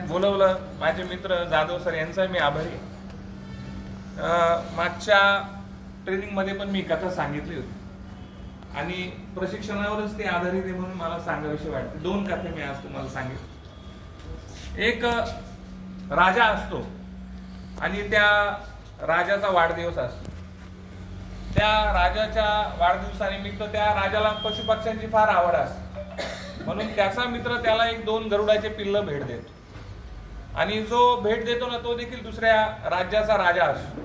बोलवलं माझे मित्र जाधव सर यांचा मी आभारी. मागच्या ट्रेनिंग मध्ये पण मी कथा सांगितली होती आणि प्रशिक्षणावरच ते आधारित आहे म्हणून मला सांगाविषयी वाटते. दोन कथा मी आज तुम्हाला सांगितलं. एक राजा असतो आणि त्या राजाचा वाढदिवस असतो. त्या राजाच्या वाढदिवसानिमित्त त्या राजाला पशुपक्ष्यांची फार आवड असते म्हणून त्याचा मित्र त्याला एक 2 गरुडाचे पिल्ल भेट देतो आणि जो भेट देतो ना तो देखील दुसऱ्या राज्याचा राजा असतो.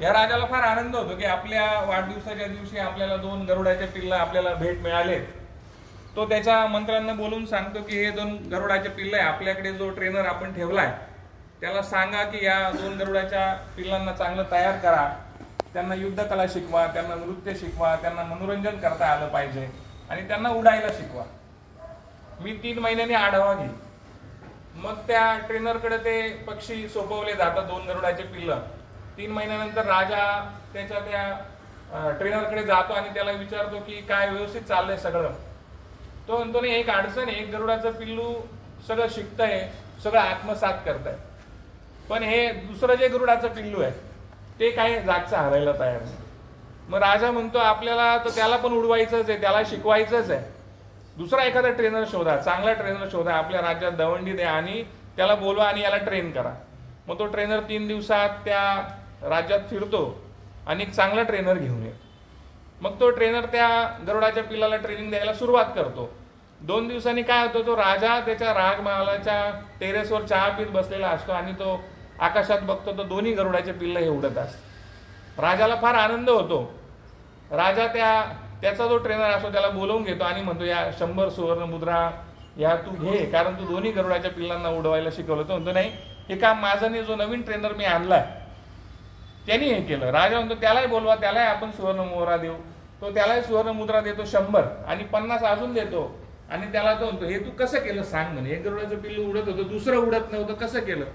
या राजाला फार आनंद होतो की आपल्या वाढदिवसाच्या दिवशी आपल्याला 2 गरुडाचे पिल्ल आपल्याला भेट मिळाले. तो त्याच्या मंत्र्यांना बोलून सांगतो की हे 2 गरुडाचे पिल्ल आहे, आपल्याकडे जो ट्रेनर आपण ठेवलाय त्याला सांगा की या 2 गरुडाच्या पिल्लांना चांगलं तयार करा, त्यांना युद्धकला शिकवा, त्यांना नृत्य शिकवा, त्यांना मनोरंजन करता आलं पाहिजे आणि त्यांना उडायला शिकवा. मी 3 महिन्यांनी आढावा घेईन. मग त्या ट्रेनरकडे ते पक्षी सोपवले जातात 2 गरुडाचे पिल्ल. 3 महिन्यानंतर राजा त्याच्या त्या ट्रेनरकडे जातो आणि त्याला विचारतो की काय व्यवस्थित चाललंय सगळं. तो म्हणतो नाही, एक अडचण आहे, 1 गरुडाचं पिल्लू सगळं शिकतंय, सगळं आत्मसात करतंय, पण हे दुसरं जे गरुडाचं पिल्लू आहे ते काही जागचं हरायला तयार नाही. मग राजा म्हणतो आपल्याला तर त्याला पण उडवायचंच आहे, त्याला शिकवायचंच आहे, दुसरा एखादा ट्रेनर शोधा, चांगला ट्रेनर शोधा, आपल्या राज्यात दवंडी द्या आणि त्याला बोलवा आणि याला ट्रेन करा. मग तो ट्रेनर 3 दिवसात त्या राज्यात फिरतो आणि एक चांगला ट्रेनर घेऊन येतो. मग तो ट्रेनर त्या गरुडाच्या पिल्लाला ट्रेनिंग द्यायला सुरुवात करतो. 2 दिवसांनी काय होतं, तो राजा त्याच्या राजमहालाच्या टेरेसवर चहा पीत बसलेला असतो आणि तो आकाशात बघतो तर 2 गरुडाचे पिल्ल हे उडत असतात. राजाला फार आनंद होतो. राजा त्याचा जो ट्रेनर असतो त्याला बोलवून घेतो आणि म्हणतो या 100 सुवर्ण मुद्रा या तू घे, कारण तू 2 गरुडाच्या पिल्लांना उडवायला शिकवलं. तो म्हणतो नाही, हे काम माझं नाही, जो नवीन ट्रेनर मी आणलाय त्यांनी हे केलं. राजा म्हणतो त्यालाही बोलवा, त्यालाही आपण सुवर्ण मुद्रा देऊ. तो त्यालाही सुवर्ण मुद्रा देतो 100 आणि 50 अजून देतो आणि त्याला तो म्हणतो हे तू कसं केलं सांग म्हणे, 1 गरुडाचं पिल्लू उडत होतं, दुसरं उडत नव्हतं, कसं केलं.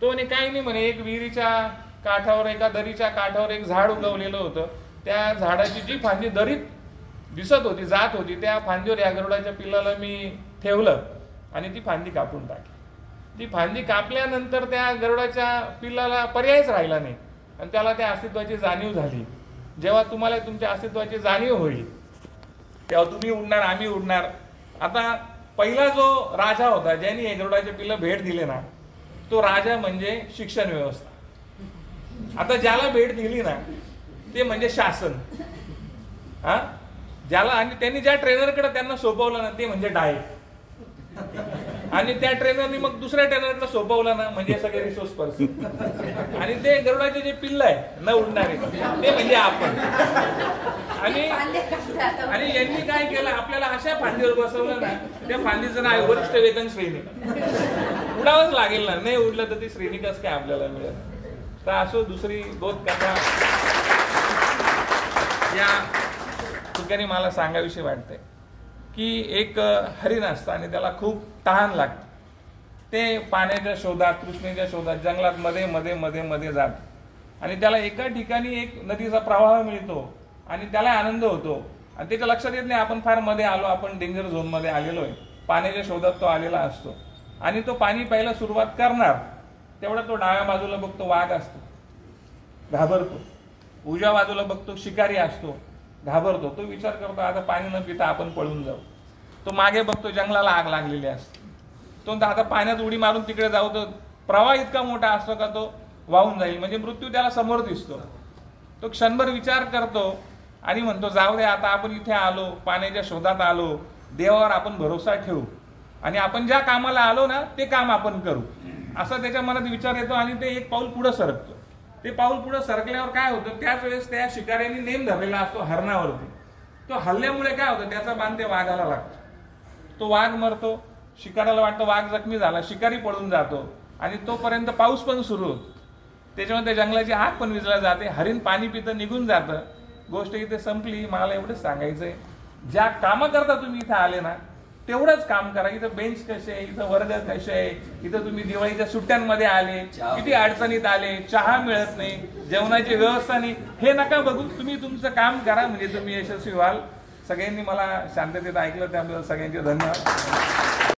तो म्हणे काही नाही म्हणे, एक विहिरीच्या काठावर एका दरीच्या काठावर एक झाड उगवलेलं होतं, त्या झाडाची जी फांदी दरीत दिसत होती जात होती त्या फांदीवर या गरुडाच्या पिल्लाला मी ठेवलं आणि ती फांदी कापून टाकली. ती फांदी कापल्यानंतर त्या गरुडाच्या पिल्लाला पर्यायच राहिला नाही आणि त्याला त्या अस्तित्वाची जाणीव झाली. जेव्हा तुम्हाला तुमच्या अस्तित्वाची जाणीव होईल तेव्हा तुम्ही उडणार, आम्ही उडणार. आता पहिला जो राजा होता ज्यांनी हे गरुडाचे पिल्ल भेट दिले ना, तो राजा म्हणजे शिक्षण व्यवस्था. आता ज्याला भेट दिली ना ते म्हणजे शासन. ज्याला आणि त्यांनी ज्या ट्रेनरकडे त्यांना सोपवलं ना ते म्हणजे डाएट आणि त्या ट्रेनरनी मग दुसऱ्या ट्रेनरकडे सोपवलं ना म्हणजे सगळे रिसोर्स पर्सन आणि ते गरुडाचे जे पिल्ल आहे न उडणारे ते म्हणजे आपण. आणि यांनी काय केलं, आपल्याला अशा फांदीवर बसवलं ना, त्या फांदीचं नाव वरिष्ठ वेतन श्रेणी. उडावंच लागेल ना, नाही उडलं तर ती श्रेणी कसं काय आपल्याला मिळेल. तर असो दुसरी बोध कथा या ठिकाणी मला सांगाविषयी वाटतंय की एक हरिण असतं आणि त्याला खूप तहान लागते. ते पाण्याच्या शोधात, कृष्णेच्या शोधात जंगलात मध्ये मध्ये मध्ये मध्ये जात आणि त्याला एका ठिकाणी एक नदीचा प्रवाह मिळतो आणि त्याला आनंद होतो आणि त्याच्या लक्षात येत नाही आपण फार मध्ये आलो, आपण डेंजर झोन मध्ये आलेलो आहे. पाण्याच्या शोधात तो आलेला असतो आणि तो पाणी प्यायला सुरुवात करणार तेवढा तो डाव्या बाजूला बघतो वाघ असतो, घाबरतो. उजव्या बाजूला बघतो शिकारी असतो, घाबरतो. तो विचार करतो आता पाणी न पिता आपण पळून जाऊ. तो मागे बघतो जंगलाला आग लागलेली असते. तो आता पाण्यात उडी मारून तिकडे जाऊ, तर प्रवाह इतका मोठा असतो का तो वाहून जाईल, म्हणजे मृत्यू त्याला समोर दिसतो. तो क्षणभर विचार करतो आणि म्हणतो जाऊ दे, आता आपण इथे आलो, पाण्याच्या शोधात आलो, देवावर आपण भरोसा ठेवू आणि आपण ज्या कामाला आलो ना ते काम आपण करू, असा त्याच्या मनात विचार येतो आणि ते एक पाऊल पुढे सरकतो. ते पाऊल पुढे सरकल्यावर काय होतं, त्याच वेळेस त्या शिकाऱ्यांनी नेम धरलेला असतो हरणावरती. तो हल्ल्यामुळे काय होतं, त्याचा बाण ते वाघाला लागतो, तो वाघ मरतो. शिकाऱ्याला वाटतं वाघ जखमी झाला, शिकारी पळून जातो आणि तोपर्यंत पाऊस पण सुरू होतो. त्याच्यामध्ये जंगलाची आग पण विझल्या जाते, हरिण पाणी पितं निघून जातं. गोष्ट इथे संपली. मला एवढंच सांगायचंय, ज्या कामाकरता तुम्ही इथे आले ना तेवढंच काम करा. इथं बेंच कसे आहे, इथं वर्ग कसे आहे, इथं तुम्ही दिवाळीच्या सुट्ट्यांमध्ये आले, किती अडचणीत आले, चहा मिळत नाही, जेवणाची व्यवस्था नाही, हे नका बघू, तुम्ही तुमचं काम करा म्हणजे तुम्ही यशस्वी व्हाल. सगळ्यांनी मला शांततेत ऐकलं त्याबद्दल सगळ्यांचे धन्यवाद.